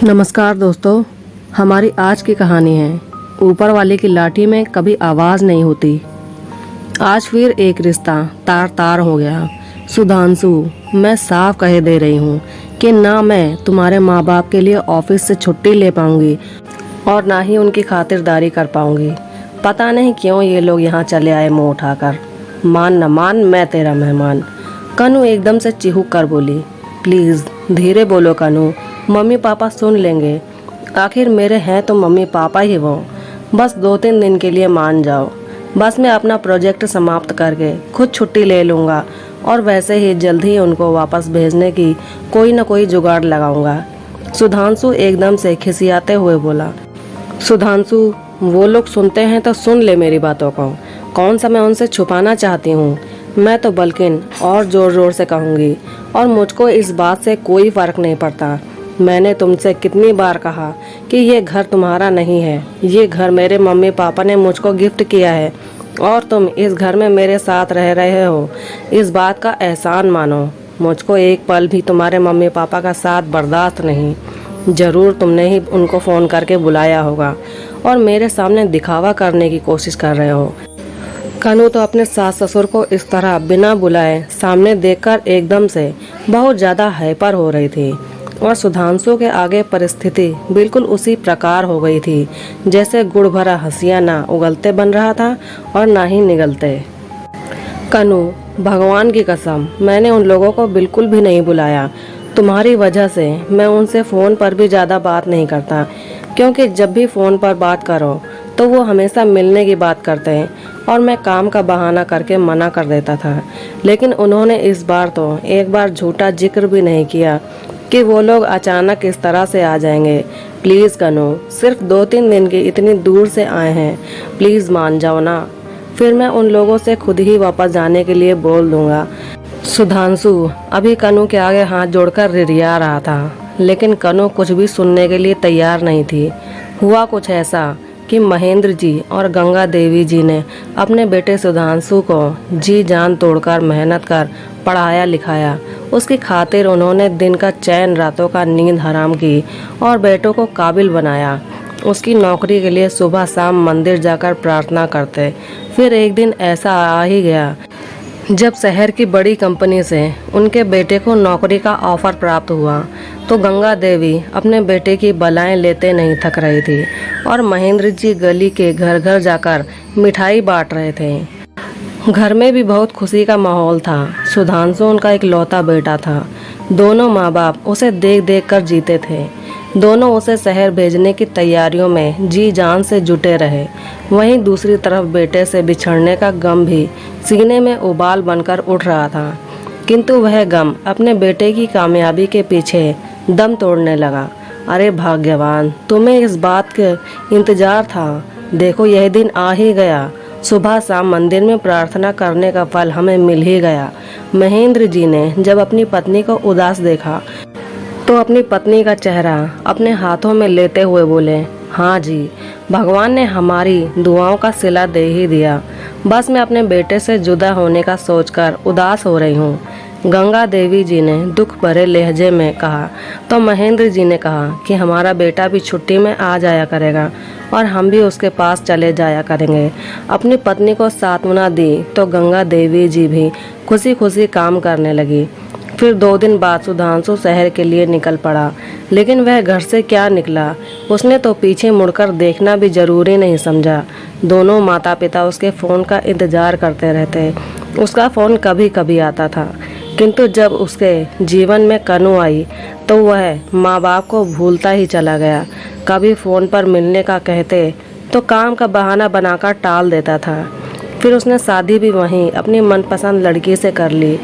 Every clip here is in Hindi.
नमस्कार दोस्तों, हमारी आज की कहानी है ऊपर वाले की लाठी में कभी आवाज़ नहीं होती। आज फिर एक रिश्ता तार तार हो गया। सुधांशु, मैं साफ कह दे रही हूँ कि ना मैं तुम्हारे माँ बाप के लिए ऑफिस से छुट्टी ले पाऊंगी और ना ही उनकी खातिरदारी कर पाऊंगी। पता नहीं क्यों ये लोग यहाँ चले आए मुँह उठाकर। मान न मान, मैं तेरा मेहमान। कनू एकदम से चिहुक कर बोली। प्लीज़ धीरे बोलो कनू, मम्मी पापा सुन लेंगे। आखिर मेरे हैं तो मम्मी पापा ही वो। बस 2-3 दिन के लिए मान जाओ। बस मैं अपना प्रोजेक्ट समाप्त करके खुद छुट्टी ले लूँगा और वैसे ही जल्द ही उनको वापस भेजने की कोई न कोई जुगाड़ लगाऊंगा। सुधांशु एकदम से खिसियाते हुए बोला। सुधांशु, वो लोग सुनते हैं तो सुन ले मेरी बातों को। कौन सा मैं उनसे छुपाना चाहती हूँ? मैं तो बल्कि और ज़ोर ज़ोर से कहूँगी, और मुझको इस बात से कोई फ़र्क नहीं पड़ता। मैंने तुमसे कितनी बार कहा कि ये घर तुम्हारा नहीं है। ये घर मेरे मम्मी पापा ने मुझको गिफ्ट किया है और तुम इस घर में मेरे साथ रह रहे हो। इस बात का एहसान मानो। मुझको एक पल भी तुम्हारे मम्मी पापा का साथ बर्दाश्त नहीं। ज़रूर तुमने ही उनको फ़ोन करके बुलाया होगा और मेरे सामने दिखावा करने की कोशिश कर रहे हो। कनू तो अपने सास ससुर को इस तरह बिना बुलाए सामने देखकर एकदम से बहुत ज़्यादा हाइपर हो रही थी और सुधांशु के आगे परिस्थिति बिल्कुल उसी प्रकार हो गई थी जैसे गुड़ भरा हंसिया ना उगलते बन रहा था और ना ही निगलते। कनू, भगवान की कसम, मैंने उन लोगों को बिल्कुल भी नहीं बुलाया। तुम्हारी वजह से मैं उनसे फ़ोन पर भी ज़्यादा बात नहीं करता, क्योंकि जब भी फ़ोन पर बात करो तो वो हमेशा मिलने की बात करते हैं और मैं काम का बहाना करके मना कर देता था। लेकिन उन्होंने इस बार तो एक बार झूठा जिक्र भी नहीं किया कि वो लोग अचानक इस तरह से आ जाएंगे। प्लीज़ कनू, सिर्फ 2-3 दिन की इतनी दूर से आए हैं, प्लीज़ मान जाओ ना। फिर मैं उन लोगों से खुद ही वापस जाने के लिए बोल दूंगा। सुधांशु अभी कनू के आगे हाथ जोड़कर रिरिया रहा था, लेकिन कनू कुछ भी सुनने के लिए तैयार नहीं थी। हुआ कुछ ऐसा कि महेंद्र जी और गंगा देवी जी ने अपने बेटे सुधांशु को जी जान तोड़कर मेहनत कर पढ़ाया लिखाया। उसकी खातिर उन्होंने दिन का चैन, रातों का नींद हराम की और बेटों को काबिल बनाया। उसकी नौकरी के लिए सुबह शाम मंदिर जाकर प्रार्थना करते। फिर एक दिन ऐसा आ ही गया जब शहर की बड़ी कंपनी से उनके बेटे को नौकरी का ऑफर प्राप्त हुआ, तो गंगा देवी अपने बेटे की बलाएं लेते नहीं थक रही थी और महेंद्र जी गली के घर घर जाकर मिठाई बांट रहे थे। घर में भी बहुत खुशी का माहौल था। सुधांशु उनका इकलौता बेटा था। दोनों माँ बाप उसे देख देख कर जीते थे। दोनों उसे शहर भेजने की तैयारियों में जी जान से जुटे रहे। वहीं दूसरी तरफ बेटे से बिछड़ने का गम भी सीने में उबाल बनकर उठ रहा था, किंतु वह गम अपने बेटे की कामयाबी के पीछे दम तोड़ने लगा। अरे भाग्यवान, तुम्हें इस बात का इंतजार था। देखो, यह दिन आ ही गया। सुबह शाम मंदिर में प्रार्थना करने का फल हमें मिल ही गया। महेंद्र जी ने जब अपनी पत्नी को उदास देखा तो अपनी पत्नी का चेहरा अपने हाथों में लेते हुए बोले, हाँ जी, भगवान ने हमारी दुआओं का सिला दे ही दिया। बस मैं अपने बेटे से जुदा होने का सोचकर उदास हो रही हूँ। गंगा देवी जी ने दुख भरे लहजे में कहा तो महेंद्र जी ने कहा कि हमारा बेटा भी छुट्टी में आ जाया करेगा और हम भी उसके पास चले जाया करेंगे। अपनी पत्नी को सांत्वना दी तो गंगा देवी जी भी खुशी खुशी काम करने लगी। फिर 2 दिन बाद सुधांशु शहर के लिए निकल पड़ा, लेकिन वह घर से क्या निकला, उसने तो पीछे मुड़कर देखना भी जरूरी नहीं समझा। दोनों माता पिता उसके फ़ोन का इंतज़ार करते रहते। उसका फ़ोन कभी कभी आता था, किंतु जब उसके जीवन में कनू आई तो वह माँ बाप को भूलता ही चला गया। कभी फ़ोन पर मिलने का कहते तो काम का बहाना बनाकर टाल देता था। फिर उसने शादी भी वहीं अपनी मनपसंद लड़की से कर ली।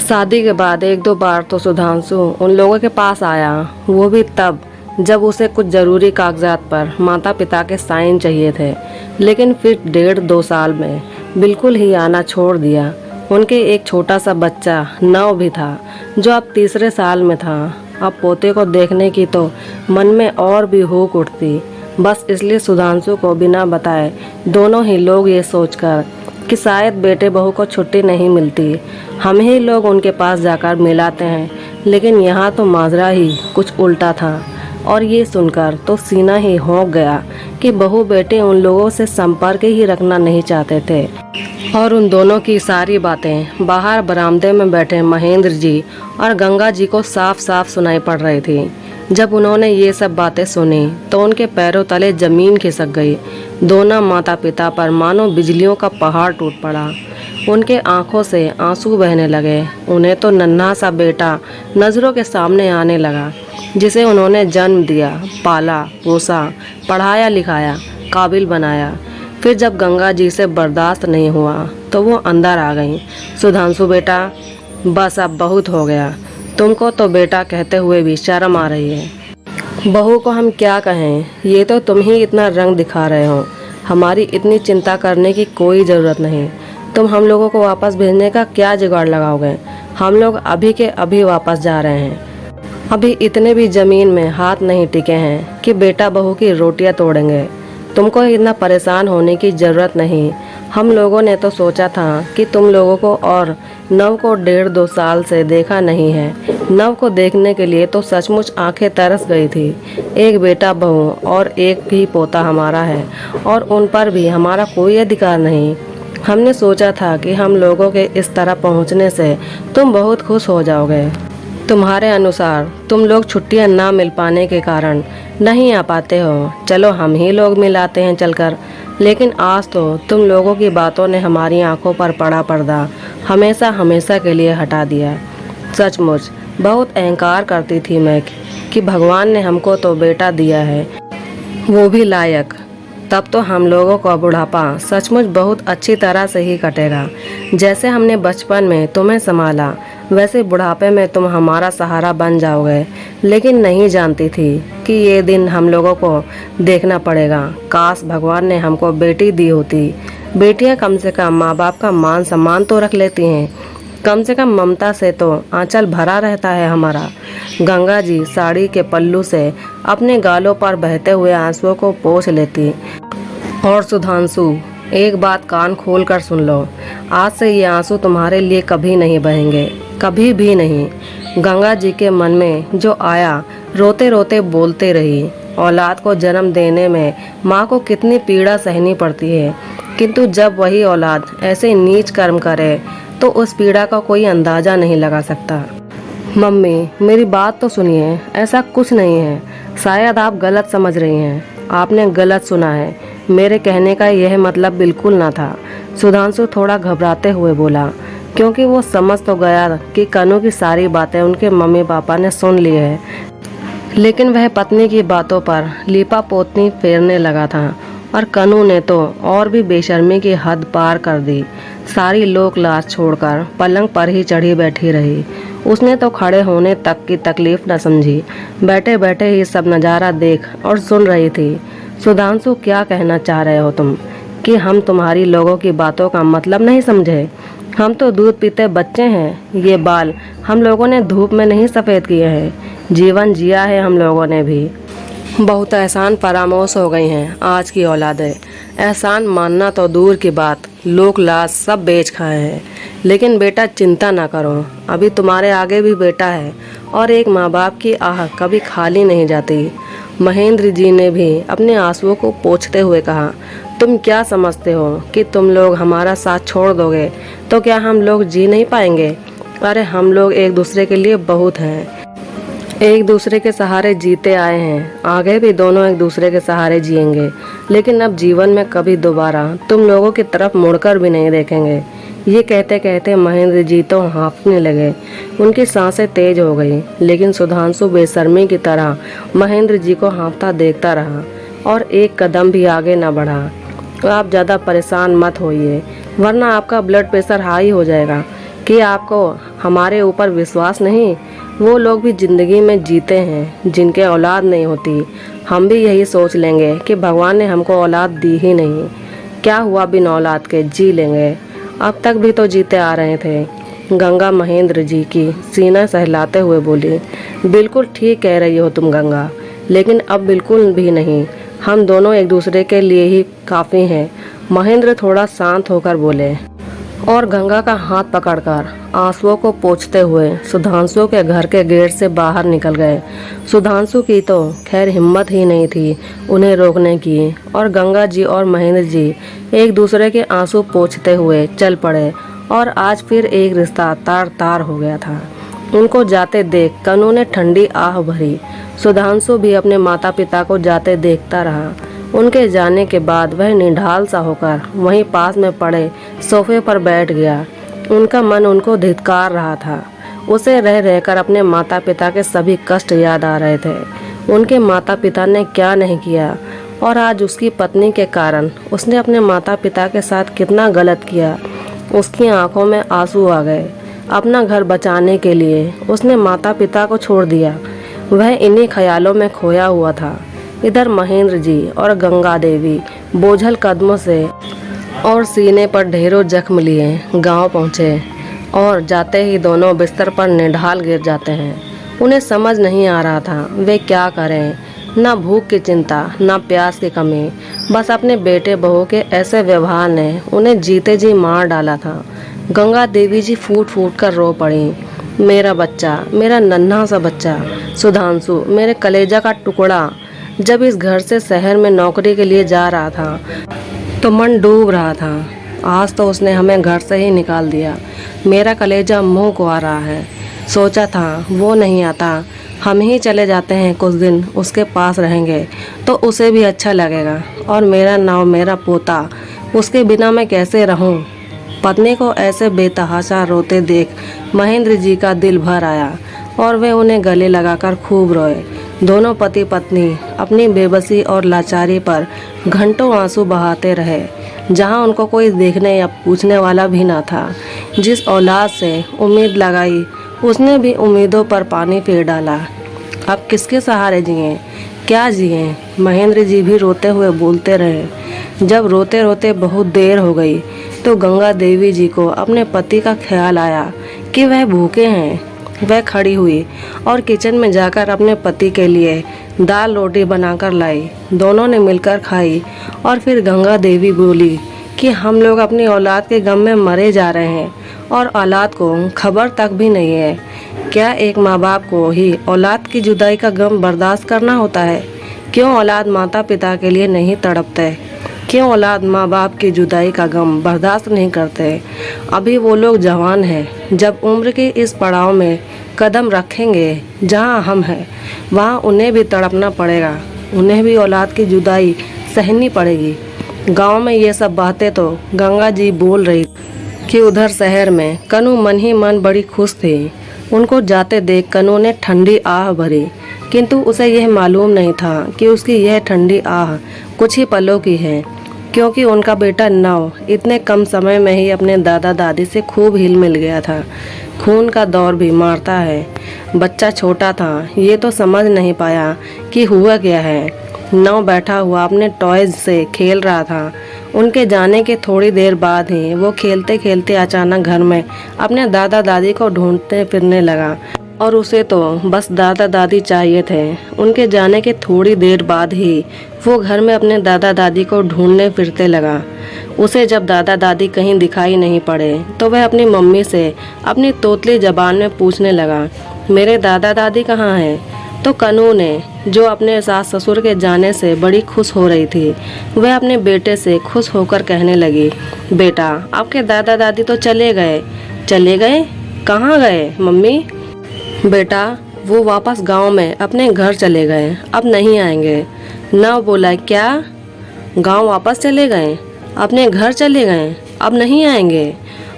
शादी के बाद 1-2 बार तो सुधांशु उन लोगों के पास आया, वो भी तब जब उसे कुछ ज़रूरी कागजात पर माता पिता के साइन चाहिए थे। लेकिन फिर 1.5-2 साल में बिल्कुल ही आना छोड़ दिया। उनके एक छोटा सा बच्चा नव भी था, जो अब 3रे साल में था। अब पोते को देखने की तो मन में और भी हुक उठती। बस इसलिए सुधांशु को बिना बताए दोनों ही लोग ये सोचकर कि शायद बेटे बहू को छुट्टी नहीं मिलती, हम ही लोग उनके पास जाकर मिलाते हैं। लेकिन यहाँ तो माजरा ही कुछ उल्टा था। और ये सुनकर तो सीना ही होंक गया कि बहू बेटे उन लोगों से संपर्क ही रखना नहीं चाहते थे। और उन दोनों की सारी बातें बाहर बरामदे में बैठे महेंद्र जी और गंगा जी को साफ साफ सुनाई पड़ रही थी। जब उन्होंने ये सब बातें सुनी तो उनके पैरों तले जमीन खिसक गई। दोनों माता पिता पर मानो बिजलियों का पहाड़ टूट पड़ा। उनके आंखों से आंसू बहने लगे। उन्हें तो नन्हा सा बेटा नज़रों के सामने आने लगा, जिसे उन्होंने जन्म दिया, पाला पोसा, पढ़ाया लिखाया, काबिल बनाया। फिर जब गंगा जी से बर्दाश्त नहीं हुआ तो वो अंदर आ गईं। सुधांशु बेटा, बस अब बहुत हो गया। तुमको तो बेटा कहते हुए भी शर्म आ रही है। बहू को हम क्या कहें, ये तो तुम ही इतना रंग दिखा रहे हो। हमारी इतनी चिंता करने की कोई ज़रूरत नहीं। तुम हम लोगों को वापस भेजने का क्या जुगाड़ लगाओगे? हम लोग अभी के अभी वापस जा रहे हैं। अभी इतने भी ज़मीन में हाथ नहीं टिके हैं कि बेटा बहू की रोटियां तोड़ेंगे। तुमको इतना परेशान होने की ज़रूरत नहीं। हम लोगों ने तो सोचा था कि तुम लोगों को और नव को 1.5-2 साल से देखा नहीं है। नव को देखने के लिए तो सचमुच आंखें तरस गई थी। एक बेटा बहू और एक ही पोता हमारा है और उन पर भी हमारा कोई अधिकार नहीं। हमने सोचा था कि हम लोगों के इस तरह पहुंचने से तुम बहुत खुश हो जाओगे। तुम्हारे अनुसार तुम लोग छुट्टियां ना मिल पाने के कारण नहीं आ पाते हो। चलो हम ही लोग मिलाते हैं चलकर। लेकिन आज तो तुम लोगों की बातों ने हमारी आंखों पर पड़ा पर्दा हमेशा हमेशा के लिए हटा दिया। सचमुच बहुत अहंकार करती थी मैं कि भगवान ने हमको तो बेटा दिया है, वो भी लायक। तब तो हम लोगों का बुढ़ापा सचमुच बहुत अच्छी तरह से ही कटेगा। जैसे हमने बचपन में तुम्हें संभाला वैसे बुढ़ापे में तुम हमारा सहारा बन जाओगे। लेकिन नहीं जानती थी कि ये दिन हम लोगों को देखना पड़ेगा। काश भगवान ने हमको बेटी दी होती। बेटियां कम से कम माँ बाप का मान सम्मान तो रख लेती हैं। कम से कम ममता से तो आंचल भरा रहता है हमारा। गंगा जी साड़ी के पल्लू से अपने गालों पर बहते हुए आंसुओं को पोंछ लेती। और सुधांशु, एक बात कान खोल कर सुन लो। आज से ये आंसू तुम्हारे लिए कभी नहीं बहेंगे, कभी भी नहीं। गंगा जी के मन में जो आया रोते रोते बोलते रही। औलाद को जन्म देने में माँ को कितनी पीड़ा सहनी पड़ती है, किंतु जब वही औलाद ऐसे नीच कर्म करे तो उस पीड़ा का कोई अंदाज़ा नहीं लगा सकता। मम्मी, मेरी बात तो सुनिए। ऐसा कुछ नहीं है। शायद आप गलत समझ रही हैं। आपने गलत सुना है। मेरे कहने का यह मतलब बिल्कुल ना था। सुधांशु थोड़ा घबराते हुए बोला, क्योंकि वो समझ तो गया कि कनू की सारी बातें उनके मम्मी पापा ने सुन ली है। लेकिन वह पत्नी की बातों पर लीपा पोतनी फेरने लगा था और कनू ने तो और भी बेशर्मी की हद पार कर दी। सारी लोक लाज छोड़कर पलंग पर ही चढ़ी बैठी रही। उसने तो खड़े होने तक की तकलीफ न समझी। बैठे बैठे ही सब नज़ारा देख और सुन रही थी। सुधांशु, क्या कहना चाह रहे हो तुम कि हम तुम्हारी लोगों की बातों का मतलब नहीं समझे? हम तो दूध पीते बच्चे हैं। ये बाल हम लोगों ने धूप में नहीं सफ़ेद किए हैं। जीवन जिया है हम लोगों ने भी। बहुत एहसान फरामोश हो गई हैं आज की औलादें। एहसान मानना तो दूर की बात, लोक लाज सब बेच खाए हैं। लेकिन बेटा चिंता ना करो, अभी तुम्हारे आगे भी बेटा है और एक माँ बाप की आह कभी खाली नहीं जाती। महेंद्र जी ने भी अपने आंसुओं को पोंछते हुए कहा, तुम क्या समझते हो कि तुम लोग हमारा साथ छोड़ दोगे तो क्या हम लोग जी नहीं पाएंगे? अरे हम लोग एक दूसरे के लिए बहुत हैं। एक दूसरे के सहारे जीते आए हैं, आगे भी दोनों एक दूसरे के सहारे जिएंगे। लेकिन अब जीवन में कभी दोबारा तुम लोगों की तरफ मुड़कर भी नहीं देखेंगे। ये कहते कहते महेंद्र जी तो हाँफने लगे। उनकी सांसें तेज हो गई। लेकिन सुधांशु बेशर्मी की तरह महेंद्र जी को हाँफता देखता रहा और एक कदम भी आगे न बढ़ा। आप ज़्यादा परेशान मत होइए, वरना आपका ब्लड प्रेशर हाई हो जाएगा। कि आपको हमारे ऊपर विश्वास नहीं? वो लोग भी ज़िंदगी में जीते हैं जिनके औलाद नहीं होती। हम भी यही सोच लेंगे कि भगवान ने हमको औलाद दी ही नहीं। क्या हुआ बिन औलाद के, जी लेंगे। अब तक भी तो जीते आ रहे थे। गंगा महेंद्र जी की सीना सहलाते हुए बोली, बिल्कुल ठीक कह रही हो तुम गंगा, लेकिन अब बिल्कुल भी नहीं। हम दोनों एक दूसरे के लिए ही काफ़ी हैं। महेंद्र थोड़ा शांत होकर बोले, और गंगा का हाथ पकड़कर आंसुओं को पोंछते हुए सुधांशु के घर के गेट से बाहर निकल गए। सुधांशु की तो खैर हिम्मत ही नहीं थी उन्हें रोकने की, और गंगा जी और महेंद्र जी एक दूसरे के आंसू पोंछते हुए चल पड़े। और आज फिर एक रिश्ता तार तार हो गया था। उनको जाते देख कनू ने ठंडी आह भरी। सुधांशु भी अपने माता पिता को जाते देखता रहा। उनके जाने के बाद वह निढाल सा होकर वहीं पास में पड़े सोफे पर बैठ गया। उनका मन उनको धिक्कार रहा था। उसे रह रहकर अपने माता पिता के सभी कष्ट याद आ रहे थे। उनके माता पिता ने क्या नहीं किया, और आज उसकी पत्नी के कारण उसने अपने माता पिता के साथ कितना गलत किया। उसकी आंखों में आंसू आ गए। अपना घर बचाने के लिए उसने माता पिता को छोड़ दिया। वह इन्हीं ख्यालों में खोया हुआ था। इधर महेंद्र जी और गंगा देवी बोझल कदमों से और सीने पर ढेरों जख्म लिए गांव पहुंचे, और जाते ही दोनों बिस्तर पर निढाल गिर जाते हैं। उन्हें समझ नहीं आ रहा था वे क्या करें। ना भूख की चिंता, ना प्यास की कमी, बस अपने बेटे बहू के ऐसे व्यवहार ने उन्हें जीते जी मार डाला था। गंगा देवी जी फूट फूट कर रो पड़ी। मेरा बच्चा, मेरा नन्हा सा बच्चा सुधांशु, मेरे कलेजा का टुकड़ा, जब इस घर से शहर में नौकरी के लिए जा रहा था तो मन डूब रहा था। आज तो उसने हमें घर से ही निकाल दिया। मेरा कलेजा मुंह को आ रहा है। सोचा था वो नहीं आता, हम ही चले जाते हैं, कुछ दिन उसके पास रहेंगे तो उसे भी अच्छा लगेगा। और मेरा नाव, मेरा पोता, उसके बिना मैं कैसे रहूं। पत्नी को ऐसे बेतहाशा रोते देख महेंद्र जी का दिल भर आया, और वे उन्हें गले लगाकर खूब रोए। दोनों पति पत्नी अपनी बेबसी और लाचारी पर घंटों आंसू बहाते रहे। जहां उनको कोई देखने या पूछने वाला भी ना था। जिस औलाद से उम्मीद लगाई उसने भी उम्मीदों पर पानी फेर डाला। अब किसके सहारे जिए, क्या जिए। महेंद्र जी भी रोते हुए बोलते रहे। जब रोते रोते बहुत देर हो गई तो गंगा देवी जी को अपने पति का ख्याल आया कि वह भूखे हैं। वह खड़ी हुई और किचन में जाकर अपने पति के लिए दाल रोटी बनाकर लाई। दोनों ने मिलकर खाई, और फिर गंगा देवी बोली कि हम लोग अपनी औलाद के गम में मरे जा रहे हैं, और औलाद को खबर तक भी नहीं है। क्या एक माँ बाप को ही औलाद की जुदाई का गम बर्दाश्त करना होता है? क्यों औलाद माता पिता के लिए नहीं तड़पते? क्यों औलाद माँ बाप की जुदाई का गम बर्दाश्त नहीं करते? अभी वो लोग जवान हैं। जब उम्र के इस पड़ाव में कदम रखेंगे जहाँ हम हैं, वहाँ उन्हें भी तड़पना पड़ेगा। उन्हें भी औलाद की जुदाई सहनी पड़ेगी। गांव में ये सब बातें तो गंगा जी बोल रही कि उधर शहर में कनू मन ही मन बड़ी खुश थी। उनको जाते देख कनू ने ठंडी आह भरी, किंतु उसे यह मालूम नहीं था कि उसकी यह ठंडी आह कुछ ही पलों की है, क्योंकि उनका बेटा नव इतने कम समय में ही अपने दादा दादी से खूब हिल मिल गया था। खून का दौर भी मारता है। बच्चा छोटा था, ये तो समझ नहीं पाया कि हुआ क्या है। नव बैठा हुआ अपने टॉयज से खेल रहा था। उनके जाने के थोड़ी देर बाद ही वो खेलते खेलते अचानक घर में अपने दादा दादी को ढूंढते फिरने लगा, और उसे तो बस दादा दादी चाहिए थे। उनके जाने के थोड़ी देर बाद ही वो घर में अपने दादा दादी को ढूंढने फिरते लगा। उसे जब दादा दादी कहीं दिखाई नहीं पड़े तो वह अपनी मम्मी से अपनी तोतली जबान में पूछने लगा, मेरे दादा दादी कहाँ हैं? तो कनू ने, जो अपने सास ससुर के जाने से बड़ी खुश हो रही थी, वह अपने बेटे से खुश होकर कहने लगी, बेटा आपके दादा दादी तो चले गए। चले गए? कहाँ गए मम्मी? बेटा वो वापस गांव में अपने घर चले गए, अब नहीं आएंगे। नव बोला, क्या गांव वापस चले गए? अपने घर चले गए, अब नहीं आएंगे?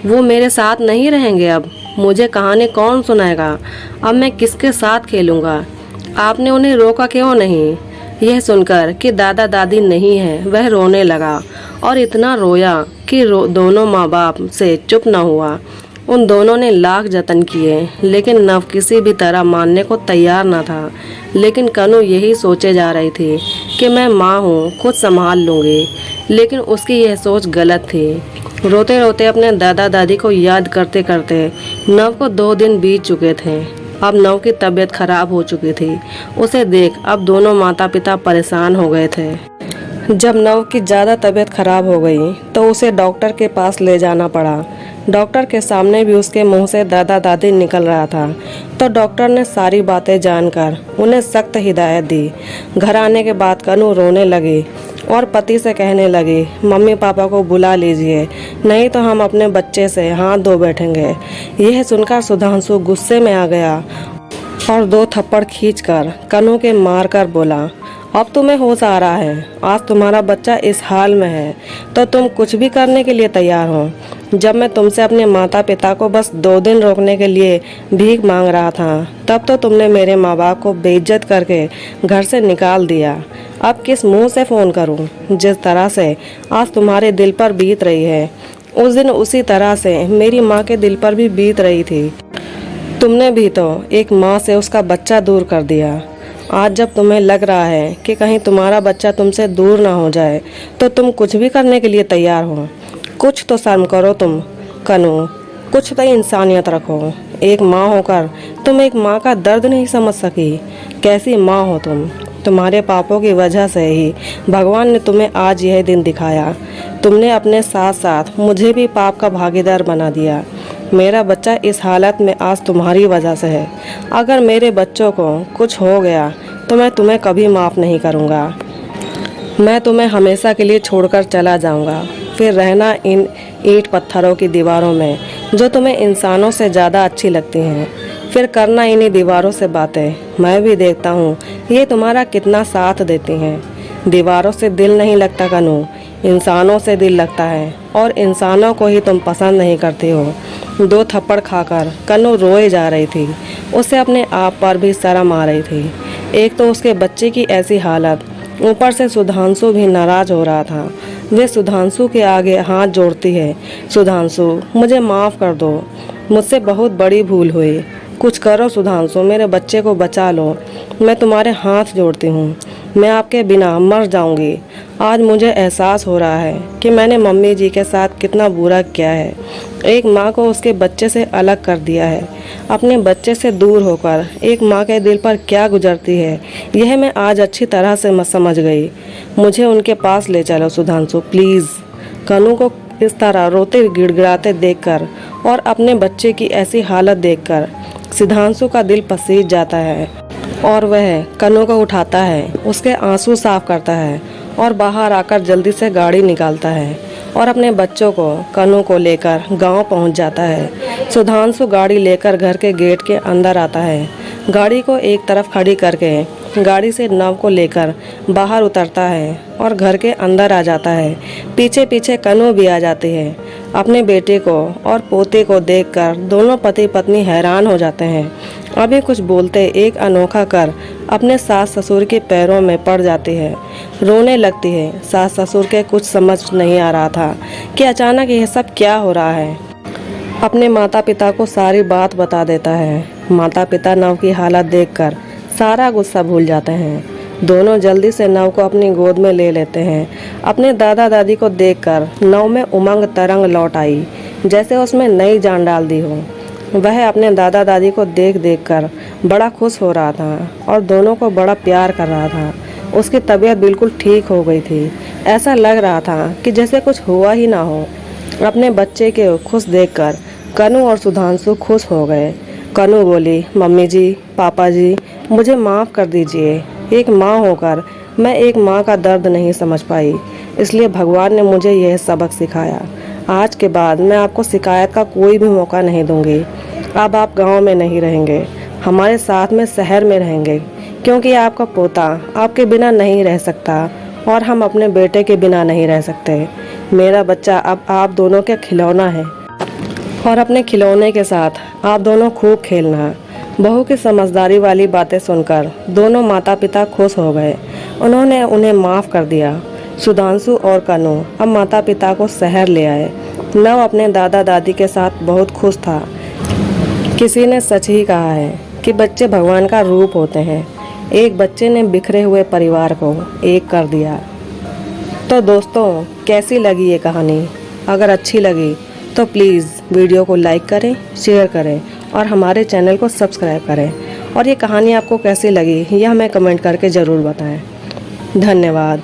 वो मेरे साथ नहीं रहेंगे अब? मुझे कहानी कौन सुनाएगा? अब मैं किसके साथ खेलूँगा? आपने उन्हें रोका क्यों नहीं? यह सुनकर कि दादा दादी नहीं है, वह रोने लगा, और इतना रोया कि दोनों माँ बाप से चुप न हुआ। उन दोनों ने लाख जतन किए, लेकिन नव किसी भी तरह मानने को तैयार न था। लेकिन कनू यही सोचे जा रही थी कि मैं माँ हूँ, खुद संभाल लूँगी। लेकिन उसकी यह सोच गलत थी। रोते रोते अपने दादा दादी को याद करते करते नव को 2 दिन बीत चुके थे। अब नव की तबीयत खराब हो चुकी थी। उसे देख अब दोनों माता पिता परेशान हो गए थे। जब नव की ज़्यादा तबीयत खराब हो गई तो उसे डॉक्टर के पास ले जाना पड़ा। डॉक्टर के सामने भी उसके मुंह से दादा दादी निकल रहा था, तो डॉक्टर ने सारी बातें जानकर उन्हें सख्त हिदायत दी। घर आने के बाद कनू रोने लगी और पति से कहने लगी, मम्मी पापा को बुला लीजिए, नहीं तो हम अपने बच्चे से हाथ धो बैठेंगे। यह सुनकर सुधांशु गुस्से में आ गया और 2 थप्पड़ खींचकर कनू के मार कर बोला, अब तुम्हें होश आ रहा है? आज तुम्हारा बच्चा इस हाल में है तो तुम कुछ भी करने के लिए तैयार हो। जब मैं तुमसे अपने माता पिता को बस 2 दिन रोकने के लिए भीख मांग रहा था, तब तो तुमने मेरे माँ बाप को बेइज्जत करके घर से निकाल दिया। अब किस मुंह से फ़ोन करूं? जिस तरह से आज तुम्हारे दिल पर बीत रही है, उस दिन उसी तरह से मेरी माँ के दिल पर भी बीत रही थी। तुमने भी तो एक माँ से उसका बच्चा दूर कर दिया। आज जब तुम्हें लग रहा है कि कहीं तुम्हारा बच्चा तुमसे दूर ना हो जाए, तो तुम कुछ भी करने के लिए तैयार हो। कुछ तो शर्म करो तुम कनू, कुछ तो इंसानियत रखो। एक माँ होकर तुम एक माँ का दर्द नहीं समझ सकी। कैसी माँ हो तुम? तुम्हारे पापों की वजह से ही भगवान ने तुम्हें आज यह दिन दिखाया। तुमने अपने साथ साथ मुझे भी पाप का भागीदार बना दिया। मेरा बच्चा इस हालत में आज तुम्हारी वजह से है। अगर मेरे बच्चों को कुछ हो गया तो मैं तुम्हें कभी माफ़ नहीं करूँगा। मैं तुम्हें हमेशा के लिए छोड़कर चला जाऊँगा। फिर रहना इन ईंट पत्थरों की दीवारों में जो तुम्हें इंसानों से ज़्यादा अच्छी लगती हैं। फिर करना इन्हीं दीवारों से बातें। मैं भी देखता हूँ ये तुम्हारा कितना साथ देती हैं। दीवारों से दिल नहीं लगता कनू, इंसानों से दिल लगता है, और इंसानों को ही तुम पसंद नहीं करती हो। 2 थप्पड़ खाकर कनू रोए जा रही थी। उसे अपने आप पर भी शर्म आ रही थी। एक तो उसके बच्चे की ऐसी हालत, ऊपर से सुधांशु भी नाराज हो रहा था। वे सुधांशु के आगे हाथ जोड़ती है, सुधांशु मुझे माफ़ कर दो, मुझसे बहुत बड़ी भूल हुई। कुछ करो सुधांशु, मेरे बच्चे को बचा लो। मैं तुम्हारे हाथ जोड़ती हूँ। मैं आपके बिना मर जाऊंगी। आज मुझे एहसास हो रहा है कि मैंने मम्मी जी के साथ कितना बुरा किया है। एक माँ को उसके बच्चे से अलग कर दिया है। अपने बच्चे से दूर होकर एक माँ के दिल पर क्या गुजरती है, यह मैं आज अच्छी तरह से समझ गई। मुझे उनके पास ले चलो सुधांशु प्लीज़। कनू को इस तरह रोते गिड़गिड़ाते देखकर और अपने बच्चे की ऐसी हालत देखकर सुधांशु का दिल पसीज जाता है और वह कनू को उठाता है, उसके आंसू साफ करता है और बाहर आकर जल्दी से गाड़ी निकालता है और अपने बच्चों को कनू को लेकर गांव पहुंच जाता है। सुधांशु गाड़ी लेकर घर के गेट के अंदर आता है। गाड़ी को एक तरफ खड़ी करके गाड़ी से नव को लेकर बाहर उतरता है और घर के अंदर आ जाता है। पीछे पीछे कनू भी आ जाती है। अपने बेटे को और पोते को देखकर दोनों पति पत्नी हैरान हो जाते हैं। अभी कुछ बोलते एक अनोखा कर अपने सास ससुर के पैरों में पड़ जाती है, रोने लगती है। सास ससुर के कुछ समझ नहीं आ रहा था कि अचानक यह सब क्या हो रहा है। अपने माता पिता को सारी बात बता देता है। माता पिता नव की हालत देखकर सारा गुस्सा भूल जाते हैं। दोनों जल्दी से नव को अपनी गोद में ले लेते हैं। अपने दादा दादी को देखकर नव में उमंग तरंग लौट आई, जैसे उसमें नई जान डाल दी हो। वह अपने दादा दादी को देख देख कर बड़ा खुश हो रहा था और दोनों को बड़ा प्यार कर रहा था। उसकी तबीयत बिल्कुल ठीक हो गई थी। ऐसा लग रहा था कि जैसे कुछ हुआ ही ना हो। अपने बच्चे के खुश देखकर कनू और सुधांशु खुश हो गए। कनू बोली, मम्मी जी, पापा जी, मुझे माफ़ कर दीजिए। एक माँ होकर मैं एक माँ का दर्द नहीं समझ पाई, इसलिए भगवान ने मुझे यह सबक सिखाया। आज के बाद मैं आपको शिकायत का कोई भी मौका नहीं दूंगी। अब आप गांव में नहीं रहेंगे, हमारे साथ में शहर में रहेंगे, क्योंकि आपका पोता आपके बिना नहीं रह सकता और हम अपने बेटे के बिना नहीं रह सकते। मेरा बच्चा अब आप दोनों का खिलौना है और अपने खिलौने के साथ आप दोनों खूब खेलना। बहू की समझदारी वाली बातें सुनकर दोनों माता पिता खुश हो गए। उन्होंने उन्हें माफ़ कर दिया। सुधांशु और कनू अब माता पिता को शहर ले आए। नव अपने दादा दादी के साथ बहुत खुश था। किसी ने सच ही कहा है कि बच्चे भगवान का रूप होते हैं। एक बच्चे ने बिखरे हुए परिवार को एक कर दिया। तो दोस्तों, कैसी लगी ये कहानी? अगर अच्छी लगी तो प्लीज़ वीडियो को लाइक करें, शेयर करें और हमारे चैनल को सब्सक्राइब करें। और ये कहानी आपको कैसी लगी यह हमें कमेंट करके ज़रूर बताएं। धन्यवाद।